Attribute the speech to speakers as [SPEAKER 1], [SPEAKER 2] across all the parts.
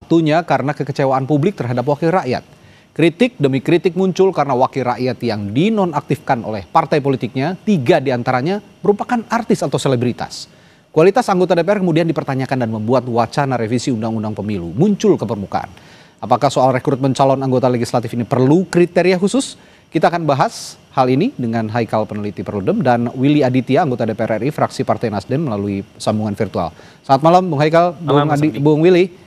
[SPEAKER 1] Satunya karena kekecewaan publik terhadap wakil rakyat. Kritik demi kritik muncul karena wakil rakyat yang dinonaktifkan oleh partai politiknya, 3 diantaranya merupakan artis atau selebritas. Kualitas anggota DPR kemudian dipertanyakan dan membuat wacana revisi Undang-Undang Pemilu muncul ke permukaan. Apakah soal rekrutmen calon anggota legislatif ini perlu kriteria khusus? Kita akan bahas hal ini dengan Haikal, peneliti Perludem, dan Willy Aditya, anggota DPR RI, fraksi Partai Nasdem, melalui sambungan virtual. Selamat malam, Bung Haikal, Bung Willy.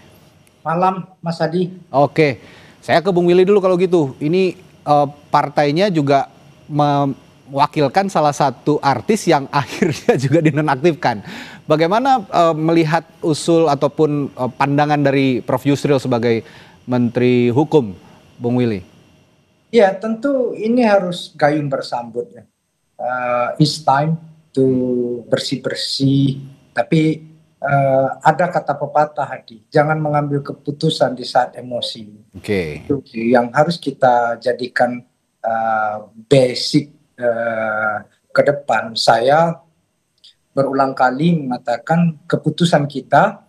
[SPEAKER 2] Malam, Mas Adi.
[SPEAKER 1] Oke, saya ke Bung Willy dulu kalau gitu. Ini partainya juga mewakilkan salah satu artis yang akhirnya juga dinonaktifkan. Bagaimana melihat usul ataupun pandangan dari Prof. Yusril sebagai Menteri Hukum, Bung Willy?
[SPEAKER 2] Ya, tentu ini harus gayung bersambut ya. It's time to bersih-bersih, tapi ada kata pepatah, Hadi, jangan mengambil keputusan di saat emosi.
[SPEAKER 1] Oke.
[SPEAKER 2] Itu yang harus kita jadikan basic ke depan. Saya berulang kali mengatakan keputusan kita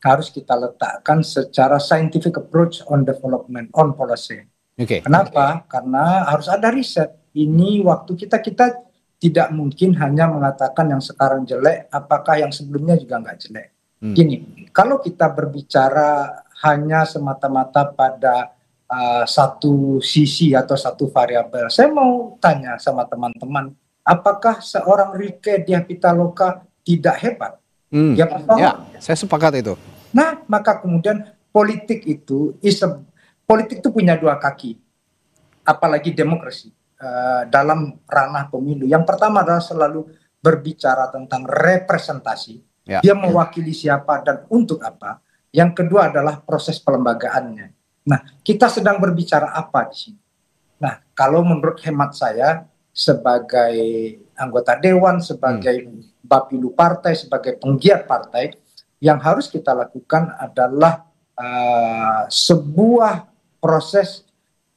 [SPEAKER 2] harus kita letakkan secara scientific approach on development, on policy. Kenapa? Karena harus ada riset. Ini waktu kita tidak mungkin hanya mengatakan yang sekarang jelek, apakah yang sebelumnya juga nggak jelek. Gini, kalau kita berbicara hanya semata-mata pada satu sisi atau satu variabel, saya mau tanya sama teman-teman, apakah seorang Rieke Diah Pitaloka tidak hebat?
[SPEAKER 1] Ya, saya sepakat itu.
[SPEAKER 2] Nah, maka kemudian politik itu punya 2 kaki, apalagi demokrasi. Dalam ranah pemilu, yang pertama adalah selalu berbicara tentang representasi, dia mewakili siapa dan untuk apa. Yang kedua adalah proses pelembagaannya. Nah, kita sedang berbicara apa di sini? Nah, kalau menurut hemat saya sebagai anggota dewan, sebagai bapilu partai, sebagai penggiat partai, yang harus kita lakukan adalah sebuah proses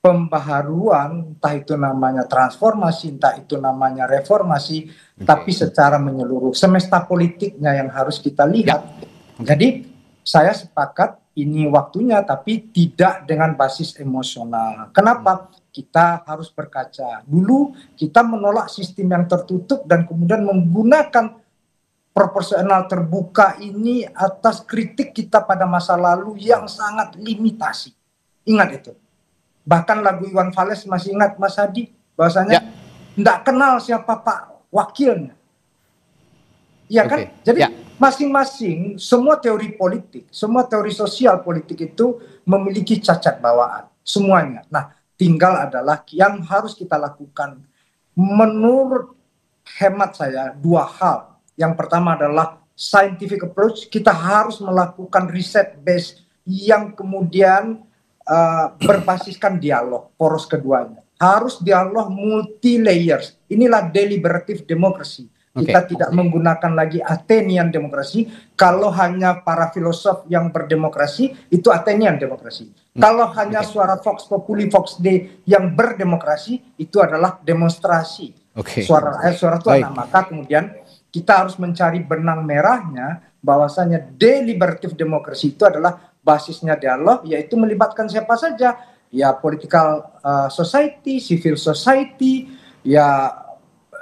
[SPEAKER 2] pembaharuan, entah itu namanya transformasi, entah itu namanya reformasi, tapi secara menyeluruh. Semesta politiknya yang harus kita lihat. Jadi saya sepakat ini waktunya, tapi tidak dengan basis emosional. Kenapa? Kita harus berkaca. Dulu kita menolak sistem yang tertutup dan kemudian menggunakan proporsional terbuka ini atas kritik kita pada masa lalu yang sangat limitasi. Ingat itu. Bahkan lagu Iwan Fals masih ingat, Mas Hadi, bahwasanya tidak kenal siapa Pak Wakilnya. Iya kan? Jadi masing-masing, semua teori politik, semua teori sosial politik itu memiliki cacat bawaan. Semuanya. Nah, tinggal adalah yang harus kita lakukan. Menurut hemat saya, 2 hal. Yang pertama adalah scientific approach. Kita harus melakukan riset base yang kemudian berbasiskan dialog, poros keduanya. Harus dialog multi layers. Inilah deliberative democracy. Kita tidak menggunakan lagi Athenian demokrasi. Kalau hanya para filosof yang berdemokrasi, itu Athenian demokrasi. Kalau hanya suara Vox Populi, Vox Dei yang berdemokrasi, itu adalah demonstrasi. Suara Tuhan. Maka kemudian kita harus mencari benang merahnya, bahwasanya deliberative demokrasi itu adalah basisnya dialog, yaitu melibatkan siapa saja, ya political society, civil society, ya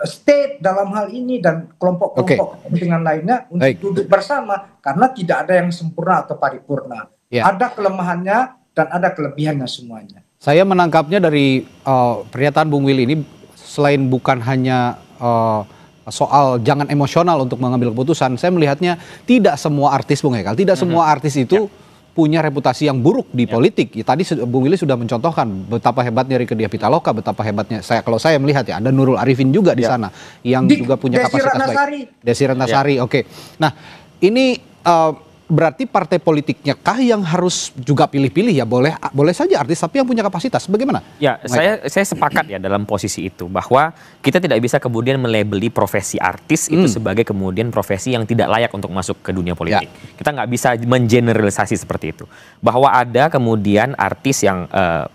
[SPEAKER 2] state dalam hal ini, dan kelompok-kelompok kepentingan lainnya untuk duduk bersama, karena tidak ada yang sempurna atau paripurna. Ada kelemahannya dan ada kelebihannya semuanya.
[SPEAKER 1] Saya menangkapnya dari pernyataan Bung Willy ini, selain bukan hanya soal jangan emosional untuk mengambil keputusan, saya melihatnya tidak semua artis, Bung Haikal, tidak semua artis itu punya reputasi yang buruk di politik. Tadi Bung Willy sudah mencontohkan betapa hebatnya Rieke Diah Pitaloka, betapa hebatnya kalau saya melihat ya, ada Nurul Arifin juga di sana yang juga punya kapasitas baik. Desi Ratnasari. Oke. Nah, ini berarti partai politiknya kah yang harus juga pilih-pilih ya? Boleh saja artis tapi yang punya kapasitas. Bagaimana?
[SPEAKER 3] Ya, saya sepakat ya dalam posisi itu, bahwa kita tidak bisa kemudian melabeli profesi artis itu sebagai kemudian profesi yang tidak layak untuk masuk ke dunia politik. Kita nggak bisa mengeneralisasi seperti itu. Bahwa ada kemudian artis yang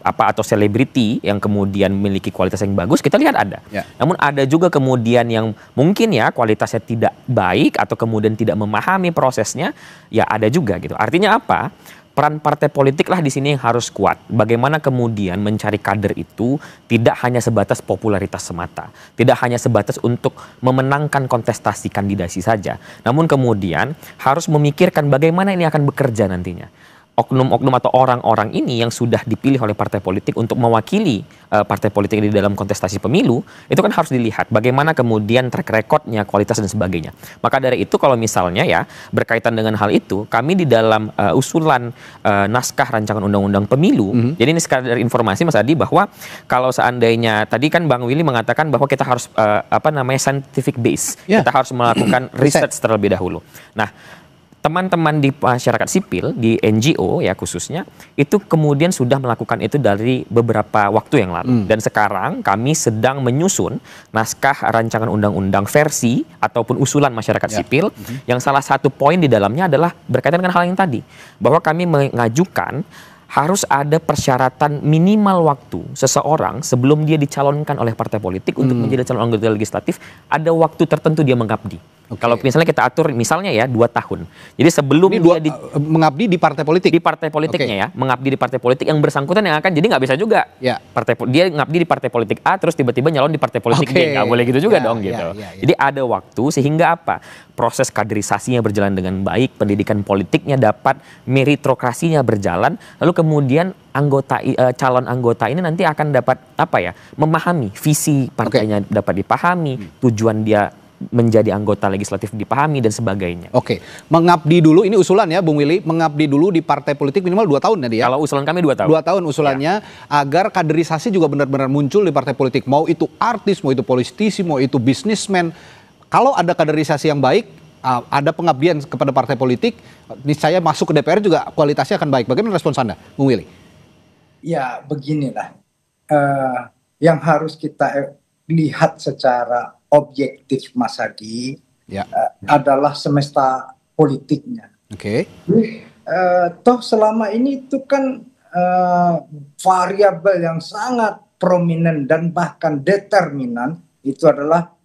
[SPEAKER 3] atau selebriti yang kemudian memiliki kualitas yang bagus, kita lihat ada. Namun ada juga kemudian yang mungkin ya kualitasnya tidak baik atau kemudian tidak memahami prosesnya, ya ada juga gitu. Artinya apa? peran partai politik lah di sini yang harus kuat. Bagaimana kemudian mencari kader itu tidak hanya sebatas popularitas semata, tidak hanya sebatas untuk memenangkan kontestasi kandidasi saja, namun kemudian harus memikirkan bagaimana ini akan bekerja nantinya. Oknum-oknum atau orang-orang ini yang sudah dipilih oleh partai politik untuk mewakili partai politik di dalam kontestasi pemilu, itu kan harus dilihat bagaimana kemudian track recordnya, kualitas dan sebagainya. Maka dari itu kalau misalnya ya berkaitan dengan hal itu, kami di dalam usulan naskah rancangan undang-undang pemilu, jadi ini sekadar informasi Mas Adi bahwa kalau seandainya tadi kan Bang Willy mengatakan bahwa kita harus scientific base, kita harus melakukan riset terlebih dahulu. Nah, teman-teman di masyarakat sipil, di NGO ya khususnya, itu kemudian sudah melakukan itu dari beberapa waktu yang lalu. Dan sekarang kami sedang menyusun naskah rancangan undang-undang versi ataupun usulan masyarakat sipil, yang salah satu poin di dalamnya adalah berkaitan dengan hal yang tadi. Bahwa kami mengajukan harus ada persyaratan minimal waktu seseorang sebelum dia dicalonkan oleh partai politik untuk menjadi calon anggota legislatif, ada waktu tertentu dia mengabdi. Kalau misalnya kita atur misalnya ya 2 tahun. Jadi sebelum dia
[SPEAKER 1] mengabdi di partai politik.
[SPEAKER 3] Di partai politiknya ya, mengabdi di partai politik yang bersangkutan yang akan, jadi nggak bisa juga. Dia ngabdi di partai politik A terus tiba-tiba nyalon di partai politik B, nggak boleh gitu juga dong gitu. Jadi ada waktu sehingga apa? Proses kaderisasinya berjalan dengan baik, pendidikan politiknya dapat, meritokrasinya berjalan, lalu kemudian calon anggota ini nanti akan dapat memahami visi partainya, dapat dipahami, tujuan dia menjadi anggota legislatif dipahami dan sebagainya.
[SPEAKER 1] Mengabdi dulu, ini usulan ya Bung Willy, mengabdi dulu di partai politik minimal 2 tahun tadi ya.
[SPEAKER 3] Kalau usulan kami 2 tahun.
[SPEAKER 1] 2 tahun usulannya agar kaderisasi juga benar-benar muncul di partai politik. Mau itu artis, mau itu politisi, mau itu bisnismen. Kalau ada kaderisasi yang baik, ada pengabdian kepada partai politik, niscaya masuk ke DPR juga kualitasnya akan baik. Bagaimana respons Anda, Bung Willy?
[SPEAKER 2] Ya beginilah, yang harus kita lihat secara objektif Mas Hadi adalah semesta politiknya. Toh selama ini itu kan variabel yang sangat prominent dan bahkan determinan itu adalah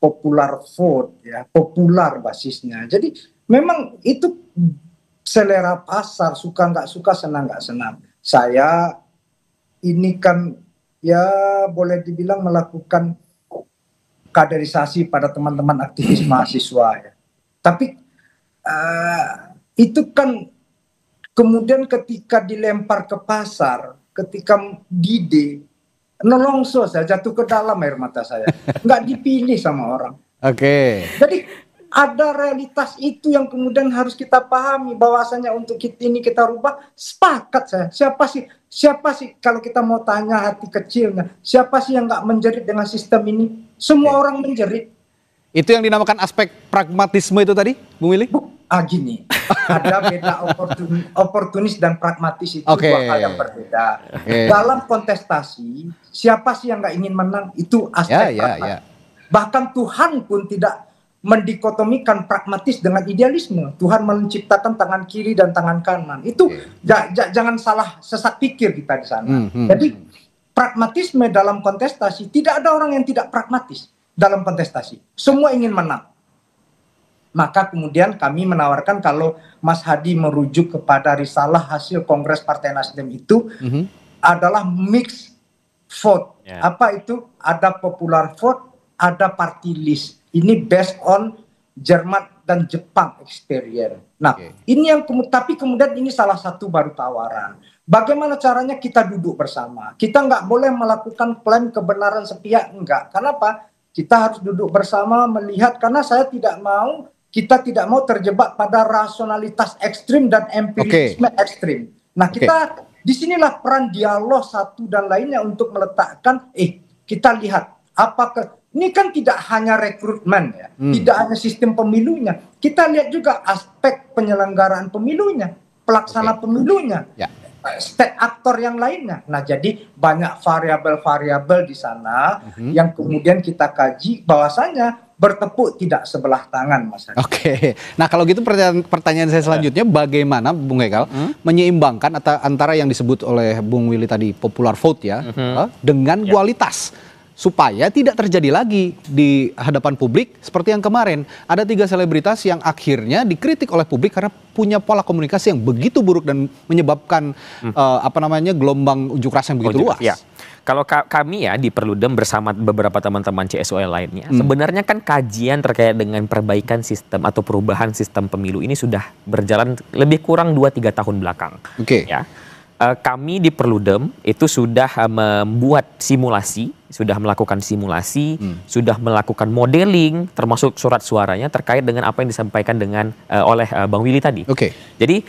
[SPEAKER 2] popular vote ya, popular basisnya. Jadi memang itu selera pasar, suka nggak suka, senang nggak senang. Saya ini kan ya boleh dibilang melakukan kaderisasi pada teman-teman aktivis mahasiswa ya. Tapi itu kan kemudian ketika dilempar ke pasar, ketika dide, nolongso saya jatuh ke dalam air mata saya, nggak dipilih sama orang. Jadi ada realitas itu yang kemudian harus kita pahami, bahwasanya untuk ini kita rubah. Sepakat saya. Siapa sih kalau kita mau tanya hati kecilnya, siapa sih yang nggak menjerit dengan sistem ini? Semua orang menjerit.
[SPEAKER 1] Itu yang dinamakan aspek pragmatisme itu tadi, Bung Willy?
[SPEAKER 2] Gini, ada beda oportunis dan pragmatis, itu dua hal yang berbeda. Dalam kontestasi, siapa sih yang nggak ingin menang? Itu aspek pragmatis. Bahkan Tuhan pun tidak mendikotomikan pragmatis dengan idealisme. Tuhan menciptakan tangan kiri dan tangan kanan. Itu jangan salah sesat pikir kita di sana. Jadi pragmatisme dalam kontestasi, tidak ada orang yang tidak pragmatis dalam kontestasi. Semua ingin menang. Maka kemudian kami menawarkan kalau Mas Hadi merujuk kepada risalah hasil Kongres Partai Nasdem itu adalah mix vote. Apa itu? Ada popular vote, ada party list. Ini based on Jerman dan Jepang experience. Nah, ini yang tapi kemudian ini salah satu baru tawaran. Bagaimana caranya kita duduk bersama? Kita nggak boleh melakukan klaim kebenaran sepihak, enggak. Kenapa? Kita harus duduk bersama melihat, karena kita tidak mau terjebak pada rasionalitas ekstrim dan empirisme ekstrim. Nah, kita disinilah peran dialog satu dan lainnya untuk meletakkan, kita lihat apakah ini kan tidak hanya rekrutmen ya, tidak hanya sistem pemilunya. Kita lihat juga aspek penyelenggaraan pemilunya, pelaksana pemilunya, state aktor yang lainnya. Nah, jadi banyak variabel-variabel di sana yang kemudian kita kaji, bahwasanya bertepuk tidak sebelah tangan, Mas Hadi.
[SPEAKER 1] Nah kalau gitu pertanyaan saya selanjutnya, bagaimana Bung Hekal menyeimbangkan antara yang disebut oleh Bung Willy tadi popular vote ya dengan kualitas, supaya tidak terjadi lagi di hadapan publik seperti yang kemarin. Ada 3 selebritas yang akhirnya dikritik oleh publik karena punya pola komunikasi yang begitu buruk dan menyebabkan gelombang unjuk rasa yang begitu luas.
[SPEAKER 3] Ya. Kalau kami ya di Perludem bersama beberapa teman-teman CSOL lainnya, sebenarnya kan kajian terkait dengan perbaikan sistem atau perubahan sistem pemilu ini sudah berjalan lebih kurang 2-3 tahun belakang.
[SPEAKER 1] Oke.
[SPEAKER 3] Ya. Kami di Perludem itu sudah membuat simulasi, sudah melakukan simulasi, sudah melakukan modeling, termasuk surat suaranya terkait dengan apa yang disampaikan dengan oleh Bang Willy tadi.
[SPEAKER 1] Oke.
[SPEAKER 3] Jadi,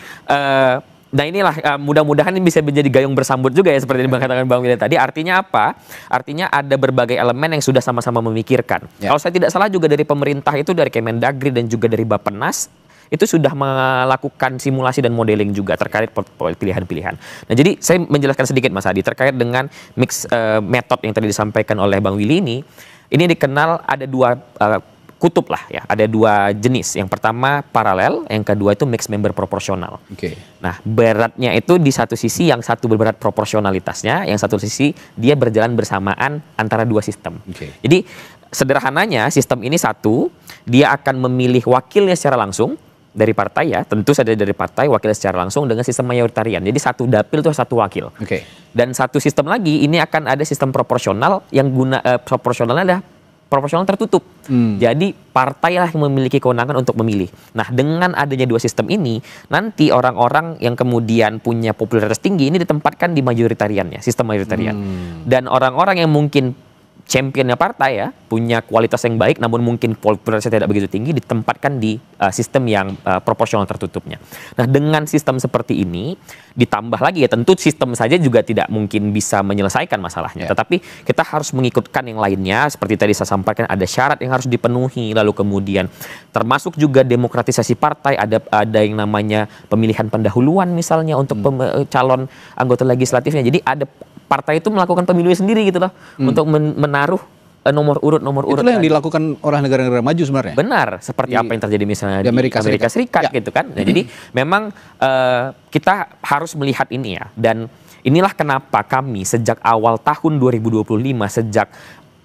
[SPEAKER 3] nah inilah mudah-mudahan ini bisa menjadi gayung bersambut juga ya seperti yang dikatakan Bang Willy tadi. Artinya apa? Artinya ada berbagai elemen yang sudah sama-sama memikirkan.
[SPEAKER 1] Ya.
[SPEAKER 3] Kalau saya tidak salah juga dari pemerintah itu, dari Kemendagri dan juga dari Bappenas, itu sudah melakukan simulasi dan modeling juga terkait pilihan-pilihan. Nah, jadi saya menjelaskan sedikit Mas Adi terkait dengan mix metode yang tadi disampaikan oleh Bang Willy ini dikenal ada 2 kutub lah ya, ada 2 jenis. Yang pertama paralel, yang kedua itu mixed member proporsional.
[SPEAKER 1] Oke.
[SPEAKER 3] Nah, beratnya itu di satu sisi, yang satu berberat proporsionalitasnya, yang satu sisi dia berjalan bersamaan antara 2 sistem.
[SPEAKER 1] Oke.
[SPEAKER 3] Jadi sederhananya sistem ini satu, dia akan memilih wakilnya secara langsung dari partai ya, tentu saja dari partai wakil secara langsung dengan sistem mayoritarian. Jadi satu dapil itu satu wakil.
[SPEAKER 1] Oke.
[SPEAKER 3] Dan satu sistem lagi ini akan ada sistem proporsional yang proporsionalnya adalah proporsional tertutup. Jadi partailah yang memiliki kewenangan untuk memilih. Nah, dengan adanya 2 sistem ini, nanti orang-orang yang kemudian punya popularitas tinggi ini ditempatkan di mayoritariannya, sistem mayoritarian. Dan orang-orang yang mungkin championnya partai ya, punya kualitas yang baik namun mungkin popularitasnya tidak begitu tinggi, ditempatkan di sistem yang proporsional tertutupnya. Nah, dengan sistem seperti ini ditambah lagi ya, tentu sistem saja juga tidak mungkin bisa menyelesaikan masalahnya, tetapi kita harus mengikutkan yang lainnya. Seperti tadi saya sampaikan, ada syarat yang harus dipenuhi, lalu kemudian termasuk juga demokratisasi partai, ada yang namanya pemilihan pendahuluan misalnya untuk calon anggota legislatifnya. Jadi ada partai itu melakukan pemilunya sendiri gitu loh, untuk menaruh nomor urut.
[SPEAKER 1] Itulah yang dilakukan oleh negara-negara maju sebenarnya.
[SPEAKER 3] Benar, seperti apa yang terjadi misalnya di Amerika Serikat gitu kan. Nah, jadi memang kita harus melihat ini ya, dan inilah kenapa kami sejak awal tahun 2025, sejak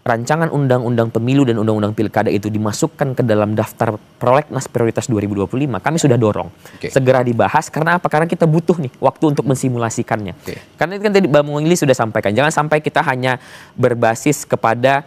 [SPEAKER 3] rancangan undang-undang pemilu dan undang-undang pilkada itu dimasukkan ke dalam daftar prolegnas prioritas 2025, kami sudah dorong segera dibahas. Karena apa? Karena kita butuh nih waktu untuk mensimulasikannya. Karena itu kan tadi Bang Willy sudah sampaikan, jangan sampai kita hanya berbasis kepada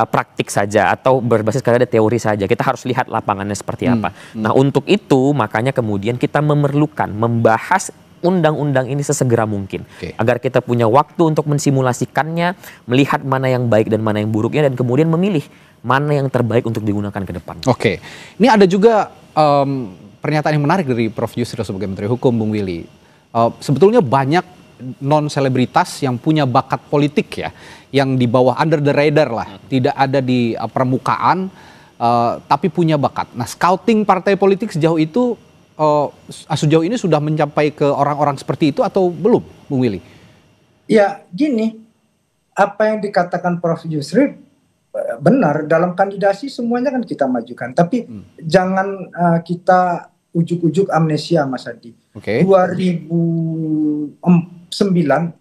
[SPEAKER 3] praktik saja atau berbasis kepada teori saja. Kita harus lihat lapangannya seperti apa. Nah, untuk itu makanya kemudian kita memerlukan membahas undang-undang ini sesegera mungkin, agar kita punya waktu untuk mensimulasikannya, melihat mana yang baik dan mana yang buruknya, dan kemudian memilih mana yang terbaik untuk digunakan ke depan.
[SPEAKER 1] Oke, ini ada juga pernyataan yang menarik dari Prof. Yusril sebagai Menteri Hukum, Bung Willy. Sebetulnya banyak non-selebritas yang punya bakat politik ya, yang di bawah under the radar lah, tidak ada di permukaan, tapi punya bakat. Nah, scouting partai politik sejauh itu sejauh ini sudah mencapai ke orang-orang seperti itu atau belum, Bung Willy?
[SPEAKER 2] Ya, gini, apa yang dikatakan Prof. Yusril benar, dalam kandidasi semuanya kan kita majukan, tapi jangan kita ujuk-ujuk amnesia, Mas Adi. 2009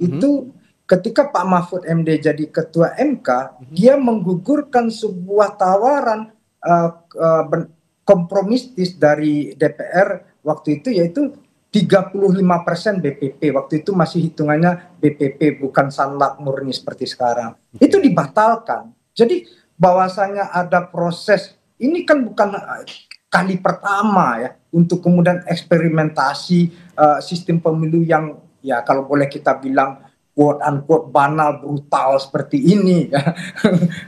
[SPEAKER 2] itu ketika Pak Mahfud MD jadi ketua MK, dia menggugurkan sebuah tawaran kompromistis dari DPR waktu itu, yaitu 35% BPP. Waktu itu masih hitungannya BPP, bukan sanlak murni seperti sekarang. Itu dibatalkan. Jadi bahwasanya ada proses, ini kan bukan kali pertama ya untuk kemudian eksperimentasi sistem pemilu yang ya kalau boleh kita bilang quote unquote banal, brutal seperti ini ya.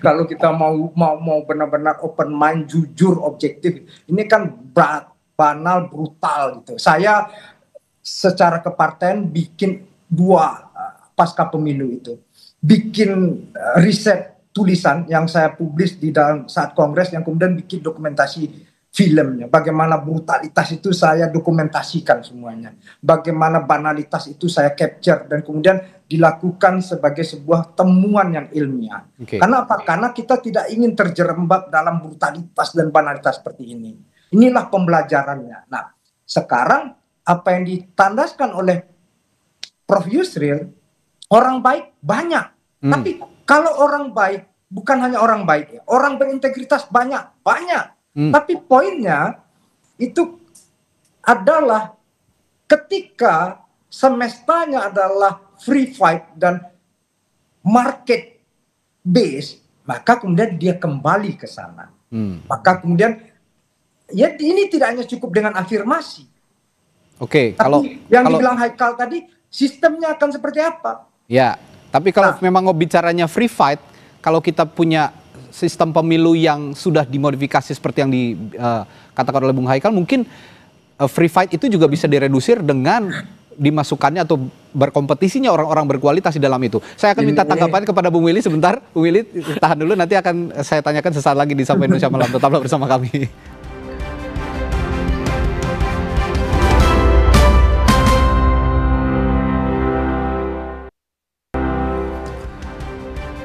[SPEAKER 2] Kalau kita mau benar-benar open mind, jujur, objektif, ini kan banal, brutal gitu. Saya secara kepartaian bikin 2 pasca pemilu itu, bikin riset tulisan yang saya publis di dalam saat kongres, yang kemudian bikin dokumentasi filmnya. Bagaimana brutalitas itu saya dokumentasikan semuanya. Bagaimana banalitas itu saya capture dan kemudian dilakukan sebagai sebuah temuan yang ilmiah. Karena apa? Karena kita tidak ingin terjerembab dalam brutalitas dan banalitas seperti ini. Inilah pembelajarannya. Nah, sekarang apa yang ditandaskan oleh Prof. Yusril, orang baik banyak. Tapi kalau orang baik bukan hanya orang baik, ya. Orang berintegritas banyak. Tapi poinnya itu adalah ketika semestanya adalah free fight dan market base, maka kemudian dia kembali ke sana. Maka kemudian ya ini tidak hanya cukup dengan afirmasi.
[SPEAKER 1] Oke,
[SPEAKER 2] tapi yang dibilang Haikal tadi, sistemnya akan seperti apa?
[SPEAKER 1] Ya, tapi kalau memang bicaranya free fight, kalau kita punya sistem pemilu yang sudah dimodifikasi seperti yang dikatakan oleh Bung Haikal, mungkin free fight itu juga bisa diredusir dengan dimasukkannya atau berkompetisinya orang-orang berkualitas di dalam itu. Saya akan minta tanggapan kepada Bung Willy sebentar. Bung Willy, tahan dulu, nanti akan saya tanyakan sesaat lagi di Sapa Indonesia Malam. Tetaplah bersama kami.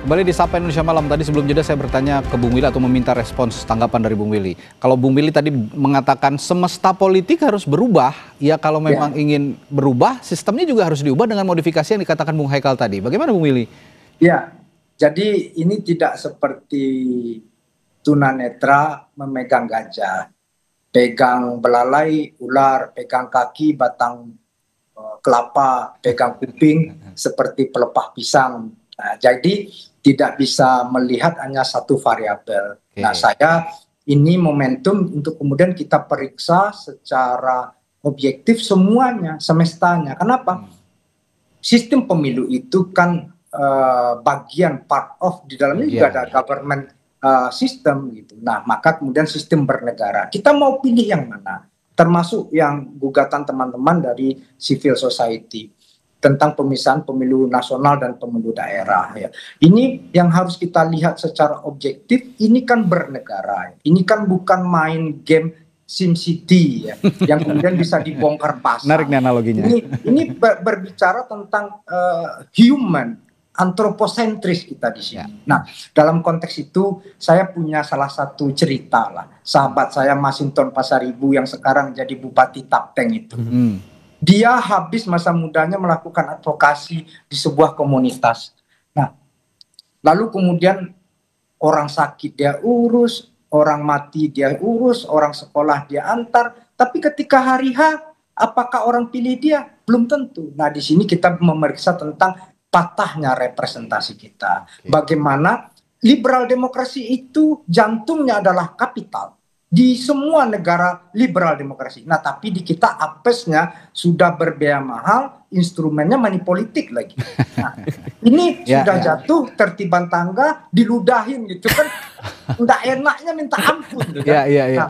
[SPEAKER 1] Kembali di Sapa Indonesia Malam. Tadi sebelum jeda saya bertanya ke Bung Willy atau meminta respons tanggapan dari Bung Willy. Kalau Bung Willy tadi mengatakan semesta politik harus berubah, ya kalau memang ingin berubah, sistemnya juga harus diubah dengan modifikasi yang dikatakan Bung Haikal tadi. Bagaimana Bung Willy?
[SPEAKER 2] Ya, jadi ini tidak seperti tunanetra memegang gajah, pegang belalai, ular, pegang kaki, batang kelapa, pegang kuping seperti pelepah pisang. Nah, jadi tidak bisa melihat hanya satu variabel. Nah, saya ini momentum untuk kemudian kita periksa secara objektif semuanya, semestanya. Kenapa? Sistem pemilu itu kan bagian part of, di dalamnya juga ada government system gitu. Nah, maka kemudian sistem bernegara. Kita mau pilih yang mana? Termasuk yang gugatan teman-teman dari civil society tentang pemisahan pemilu nasional dan pemilu daerah. Ya. Ini yang harus kita lihat secara objektif, ini kan bernegara. Ini kan bukan main game SimCity ya, yang kemudian bisa dibongkar pasang.
[SPEAKER 1] Menarik nih analoginya.
[SPEAKER 2] Ini berbicara tentang human, antroposentris kita di sini. Ya. Nah, dalam konteks itu saya punya salah satu cerita lah. Sahabat saya Masinton Pasaribu yang sekarang jadi Bupati Tapteng itu. Dia habis masa mudanya melakukan advokasi di sebuah komunitas. Nah, lalu kemudian orang sakit dia urus, orang mati dia urus, orang sekolah dia antar. Tapi ketika hari H, apakah orang pilih dia? Belum tentu. Nah, di sini kita memeriksa tentang patahnya representasi kita. Bagaimana liberal demokrasi itu jantungnya adalah kapital. Di semua negara liberal demokrasi. Nah, tapi di kita apesnya sudah berbiaya mahal, instrumennya money politik lagi. Nah, ini sudah jatuh tertiban tangga, diludahin gitu kan. Nggak enaknya minta ampun. Gitu kan? Nah,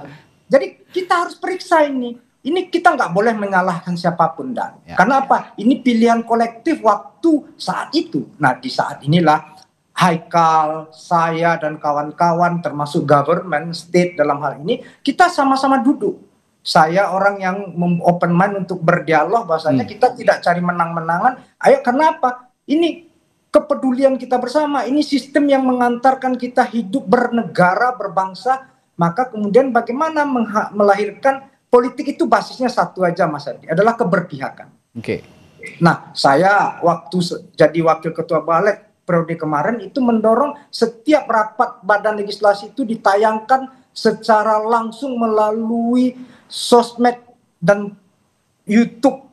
[SPEAKER 2] jadi kita harus periksa ini. Ini kita nggak boleh menyalahkan siapapun. Karena apa? Ini pilihan kolektif waktu saat itu. Nah, di saat inilah Haikal, saya dan kawan-kawan termasuk government, state dalam hal ini, kita sama-sama duduk. Saya orang yang open mind untuk berdialog, bahasanya kita tidak cari menang-menangan. Ayo, kenapa? Ini kepedulian kita bersama, ini sistem yang mengantarkan kita hidup bernegara, berbangsa, maka kemudian bagaimana melahirkan politik itu basisnya satu aja Mas Adi, adalah keberpihakan. Nah, saya waktu jadi wakil ketua balik, periode kemarin itu mendorong setiap rapat badan legislasi itu ditayangkan secara langsung melalui sosmed dan YouTube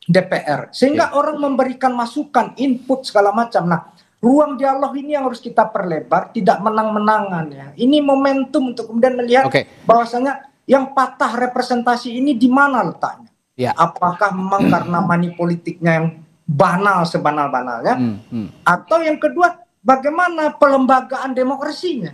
[SPEAKER 2] DPR. Sehingga orang memberikan masukan, input segala macam. Nah, ruang dialog ini yang harus kita perlebar, tidak menang-menangan ya. Ini momentum untuk kemudian melihat bahwasanya yang patah representasi ini di mana letaknya. Apakah memang karena money politiknya yang banal sebanal-banalnya, atau yang kedua bagaimana pelembagaan demokrasinya.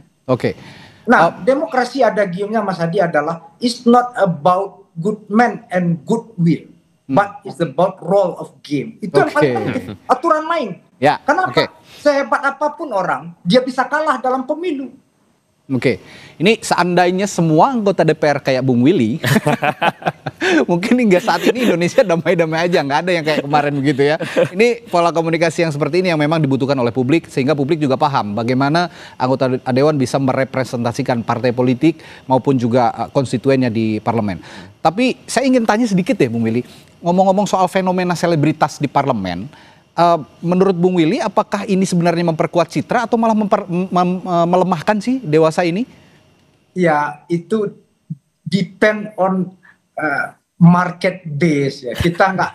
[SPEAKER 2] Nah, demokrasi ada giumnya Mas Hadi adalah it's not about good man and good will, but it's about role of game. Itu yang paling penting, aturan main. Kenapa? Sehebat apapun orang, dia bisa kalah dalam pemilu.
[SPEAKER 1] Ini seandainya semua anggota DPR kayak Bung Willy, mungkin hingga saat ini Indonesia damai-damai aja, nggak ada yang kayak kemarin begitu ya. Ini pola komunikasi yang seperti ini yang memang dibutuhkan oleh publik, sehingga publik juga paham bagaimana anggota Dewan bisa merepresentasikan partai politik maupun juga konstituennya di parlemen. Tapi saya ingin tanya sedikit deh Bung Willy, ngomong-ngomong soal fenomena selebritas di parlemen, menurut Bung Willy, apakah ini sebenarnya memperkuat citra atau malah melemahkan sih Dewasa ini?
[SPEAKER 2] Ya, itu depend on market base ya.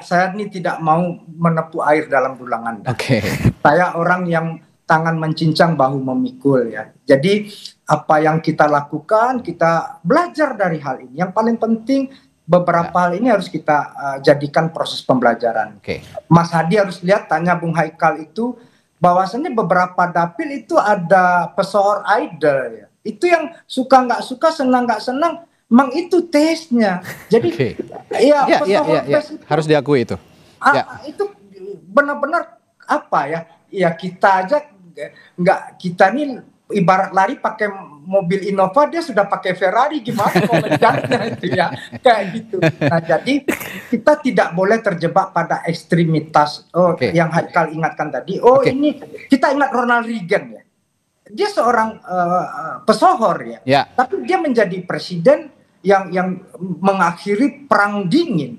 [SPEAKER 2] Saya ini tidak mau menepu air dalam dulangan.
[SPEAKER 1] Oke.
[SPEAKER 2] Saya orang yang tangan mencincang bahu memikul ya. Jadi apa yang kita lakukan, kita belajar dari hal ini. Yang paling penting beberapa hal ini harus kita jadikan proses pembelajaran. Mas Hadi harus lihat, tanya Bung Haikal itu, bahwasannya beberapa dapil itu ada pesohor idol ya. Itu yang suka nggak suka, senang nggak senang, memang itu taste-nya. Jadi ya,
[SPEAKER 1] harus diakui itu.
[SPEAKER 2] Itu benar-benar apa ya? Ya kita aja kita nih ibarat lari pakai mobil Innova, dia sudah pakai Ferrari, gimana komentarnya itu ya, kayak gitu. Nah, jadi kita tidak boleh terjebak pada ekstremitas yang Haikal ingatkan tadi. Ini kita ingat Ronald Reagan ya, dia seorang pesohor ya, tapi dia menjadi presiden yang mengakhiri perang dingin.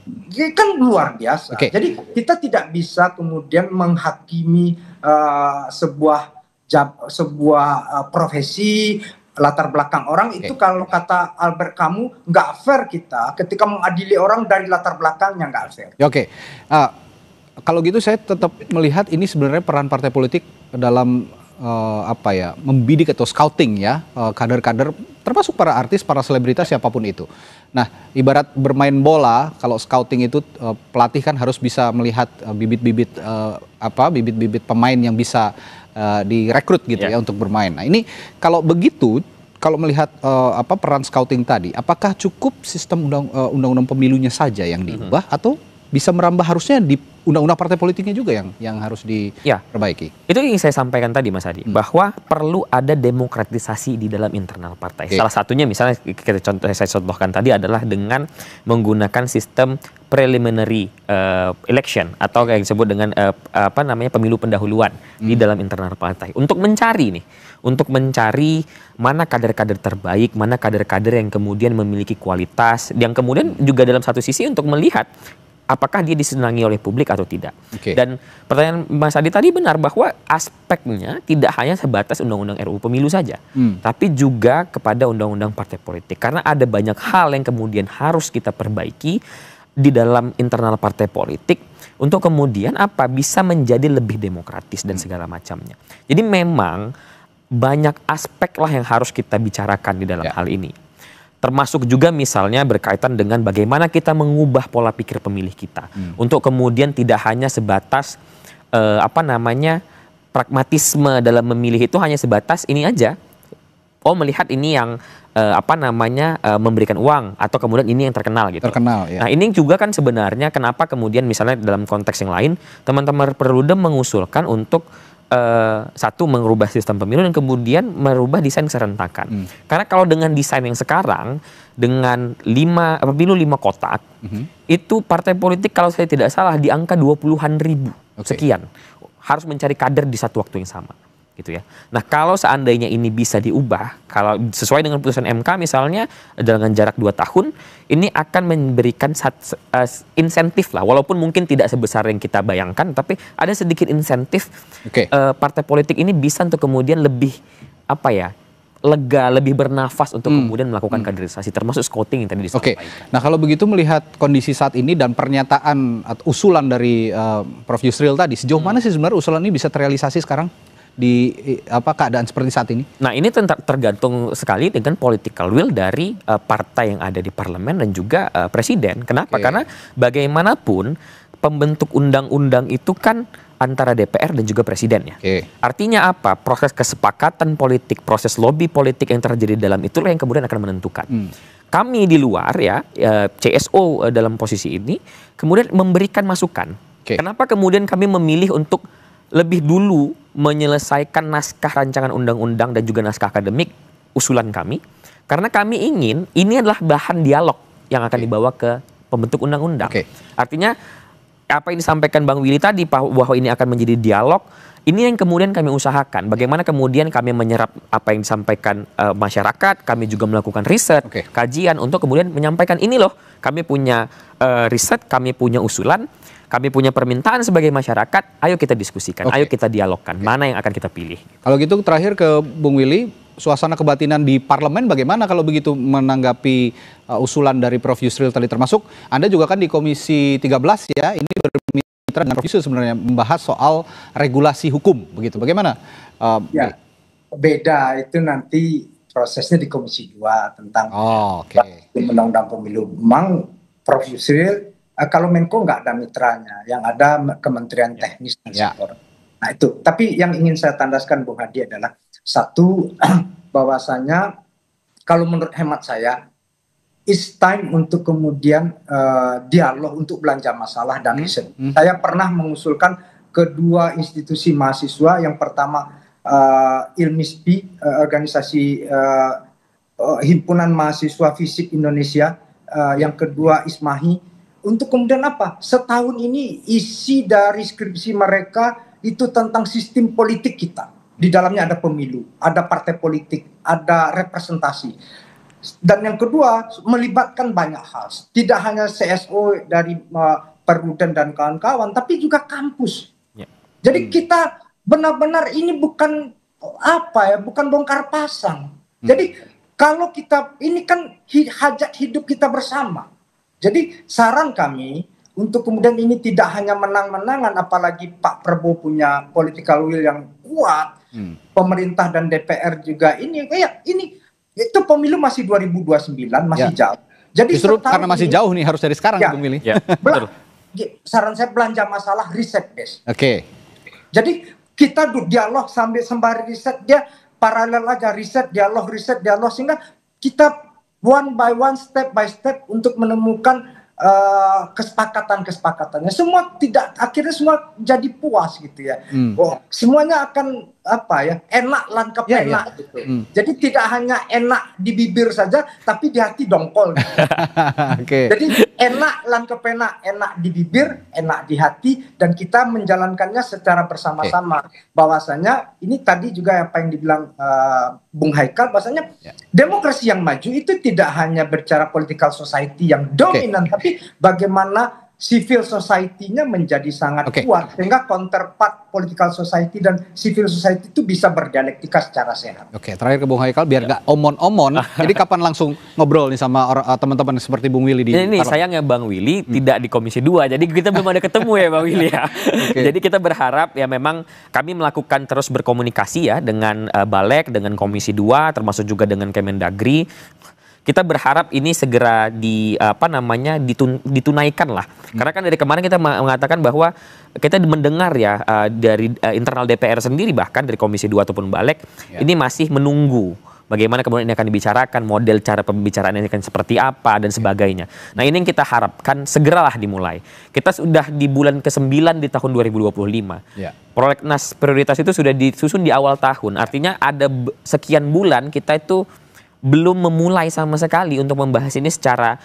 [SPEAKER 2] Dia kan luar biasa. Jadi kita tidak bisa kemudian menghakimi sebuah profesi, latar belakang orang itu. Kalau kata Albert Camus, nggak fair kita ketika mengadili orang dari latar belakangnya, nggak fair.
[SPEAKER 1] Kalau gitu saya tetap melihat ini sebenarnya peran partai politik dalam membidik atau scouting ya kader-kader, termasuk para artis, para selebritas, siapapun itu. Nah, ibarat bermain bola, kalau scouting itu pelatih kan harus bisa melihat bibit-bibit pemain yang bisa direkrut gitu ya untuk bermain. Nah, ini kalau begitu, kalau melihat peran scouting tadi, apakah cukup sistem undang-undang pemilunya saja yang diubah atau bisa merambah harusnya di undang-undang partai politiknya juga yang harus diperbaiki?
[SPEAKER 3] Itu yang saya sampaikan tadi, Mas Hadi, bahwa perlu ada demokratisasi di dalam internal partai. Salah satunya misalnya saya contohkan tadi adalah dengan menggunakan sistem preliminary election atau yang disebut dengan pemilu pendahuluan di dalam internal partai untuk mencari mana kader-kader terbaik, mana kader-kader yang kemudian memiliki kualitas, yang kemudian juga dalam satu sisi untuk melihat apakah dia disenangi oleh publik atau tidak. Dan pertanyaan Mas Adi tadi benar bahwa aspeknya tidak hanya sebatas undang-undang RUU Pemilu saja, tapi juga kepada undang-undang partai politik. Karena ada banyak hal yang kemudian harus kita perbaiki di dalam internal partai politik untuk kemudian bisa menjadi lebih demokratis dan segala macamnya. Jadi memang banyak aspek lah yang harus kita bicarakan di dalam hal ini. Termasuk juga misalnya berkaitan dengan bagaimana kita mengubah pola pikir pemilih kita untuk kemudian tidak hanya sebatas pragmatisme dalam memilih itu hanya sebatas ini aja. Melihat ini yang memberikan uang atau kemudian ini yang terkenal gitu. Nah, ini juga kan sebenarnya kenapa kemudian misalnya dalam konteks yang lain teman-teman Perludem mengusulkan untuk satu, merubah sistem pemilu dan kemudian merubah desain keserentakan. Karena kalau dengan desain yang sekarang dengan pemilu 5 kotak, itu partai politik kalau saya tidak salah di angka 20-an ribu sekian harus mencari kader di satu waktu yang sama. Gitu ya. Nah, kalau seandainya ini bisa diubah, kalau sesuai dengan putusan MK misalnya dengan jarak 2 tahun, ini akan memberikan insentif lah, walaupun mungkin tidak sebesar yang kita bayangkan, tapi ada sedikit insentif partai politik ini bisa untuk kemudian lebih lega, lebih bernafas untuk kemudian melakukan kaderisasi, termasuk scouting yang tadi disampaikan.
[SPEAKER 1] Nah, kalau begitu melihat kondisi saat ini dan pernyataan usulan dari Prof. Yusril tadi, sejauh mana sih sebenarnya usulan ini bisa terrealisasi sekarang di keadaan seperti saat ini?
[SPEAKER 3] Nah, ini tergantung sekali dengan political will dari partai yang ada di parlemen dan juga presiden. Kenapa? Karena bagaimanapun pembentuk undang-undang itu kan antara DPR dan juga presiden ya. Artinya apa? Proses kesepakatan politik, proses lobby politik yang terjadi dalam itulah yang kemudian akan menentukan. Kami di luar CSO dalam posisi ini kemudian memberikan masukan. Kenapa kemudian kami memilih untuk lebih dulu menyelesaikan naskah rancangan undang-undang dan juga naskah akademik usulan kami, karena kami ingin ini adalah bahan dialog yang akan dibawa ke pembentuk undang-undang. Artinya apa yang disampaikan Bang Willy tadi bahwa ini akan menjadi dialog, ini yang kemudian kami usahakan. Bagaimana kemudian kami menyerap apa yang disampaikan masyarakat, kami juga melakukan riset, kajian untuk kemudian menyampaikan ini loh, kami punya riset, kami punya usulan. kami punya permintaan sebagai masyarakat, ayo kita diskusikan, ayo kita dialogkan, mana yang akan kita pilih.
[SPEAKER 1] Kalau gitu terakhir ke Bung Willy, suasana kebatinan di parlemen bagaimana kalau begitu menanggapi usulan dari Prof. Yusril tadi, termasuk Anda juga kan di Komisi 13 ya, ini bermitra dengan Prof. Yusril sebenarnya membahas soal regulasi hukum begitu. Bagaimana?
[SPEAKER 2] Ya, beda itu nanti prosesnya di Komisi 2 tentang undang-undang pemilu. Memang Prof. Yusril kalau Menko nggak ada mitranya, yang ada Kementerian Teknis dan Sektor. Nah itu, tapi yang ingin saya tandaskan Bung Hadi adalah satu, bahwasanya kalau menurut hemat saya, it's time untuk kemudian dialog untuk belanja masalah dan riset. Saya pernah mengusulkan kedua institusi mahasiswa, yang pertama ILMISPI, organisasi Himpunan Mahasiswa Fisik Indonesia, yang kedua ISMAHI, untuk kemudian apa? Setahun ini isi dari skripsi mereka itu tentang sistem politik kita. Di dalamnya ada pemilu, ada partai politik, ada representasi. Dan yang kedua, melibatkan banyak hal. Tidak hanya CSO dari Perludem dan kawan-kawan, tapi juga kampus. Jadi kita benar-benar ini bukan bukan bongkar pasang. Jadi kalau kita, ini kan hajat hidup kita bersama. Jadi saran kami untuk kemudian ini tidak hanya menang-menangan, apalagi Pak Prabowo punya political will yang kuat, pemerintah dan DPR juga ini itu pemilu masih 2029, masih jauh. Jadi
[SPEAKER 1] justru karena masih jauh nih harus dari sekarang Bung Willy.
[SPEAKER 2] Saran saya belanja masalah riset, guys.
[SPEAKER 1] Jadi
[SPEAKER 2] kita dialog sambil sembari riset, dia paralel aja riset, dialog, sehingga kita one by one, step by step untuk menemukan kesepakatannya. Semua akhirnya semua jadi puas gitu ya. Semuanya akan enak langkap enak gitu. Jadi tidak hanya enak di bibir saja, tapi di hati dongkol. Gitu. Jadi enak langkap enak di bibir, enak di hati, dan kita menjalankannya secara bersama-sama. Bahwasanya ini tadi juga apa yang dibilang Bung Haikal, bahwasanya demokrasi yang maju itu tidak hanya bicara political society yang dominan, tapi bagaimana civil society-nya menjadi sangat kuat, sehingga counterpart political society dan civil society itu bisa berdialektika secara sehat.
[SPEAKER 1] Terakhir ke Bung Haikal, biar nggak omon-omon, jadi kapan langsung ngobrol nih sama teman-teman seperti Bung Willy di
[SPEAKER 3] ini sayangnya Bang Willy tidak di Komisi 2, jadi kita belum ada ketemu ya Bang Willy ya. Jadi kita berharap ya memang kami melakukan terus berkomunikasi ya dengan Balek, dengan Komisi 2, termasuk juga dengan Kemendagri. Kita berharap ini segera ditunaikan lah. Karena kan dari kemarin kita mengatakan bahwa kita mendengar ya dari internal DPR sendiri, bahkan dari Komisi 2 ataupun Balek, ini masih menunggu bagaimana kemudian ini akan dibicarakan, model cara pembicaraan ini akan seperti apa dan sebagainya. Nah ini yang kita harapkan segeralah dimulai. Kita sudah di bulan ke-9 di tahun 2025. Prolegnas prioritas itu sudah disusun di awal tahun. Artinya ada sekian bulan kita itu belum memulai sama sekali untuk membahas ini secara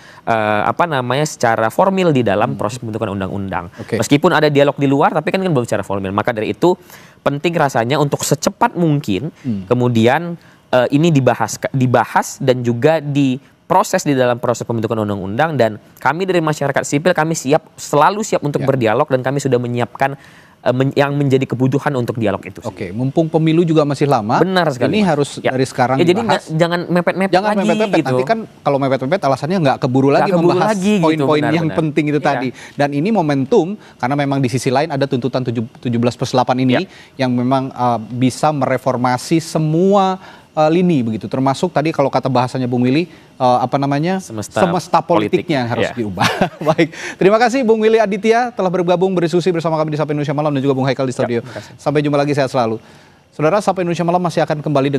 [SPEAKER 3] secara formal di dalam proses pembentukan undang-undang. Meskipun ada dialog di luar, tapi kan belum secara formal. Maka dari itu penting rasanya untuk secepat mungkin kemudian ini dibahas dan juga diproses di dalam proses pembentukan undang-undang. Dan kami dari masyarakat sipil, kami selalu siap untuk berdialog, dan kami sudah menyiapkan yang menjadi kebutuhan untuk dialog itu.
[SPEAKER 1] Mumpung pemilu juga masih lama.
[SPEAKER 3] Benar sekali.
[SPEAKER 1] Ini harus dari sekarang
[SPEAKER 3] jadi jangan mepet-mepet lagi.
[SPEAKER 1] Gitu. Nanti kan kalau mepet-mepet alasannya nggak keburu lagi membahas poin-poin yang penting itu tadi. Dan ini momentum karena memang di sisi lain ada tuntutan 17+8 ini yang memang bisa mereformasi semua lini begitu, termasuk tadi kalau kata bahasanya Bung Willy semesta politiknya harus diubah. Baik, terima kasih Bung Willy Aditya telah bergabung berdiskusi bersama kami di Sapa Indonesia Malam, dan juga Bung Haikal di studio. Sampai jumpa lagi, sehat selalu. Saudara, Sapa Indonesia Malam masih akan kembali dengan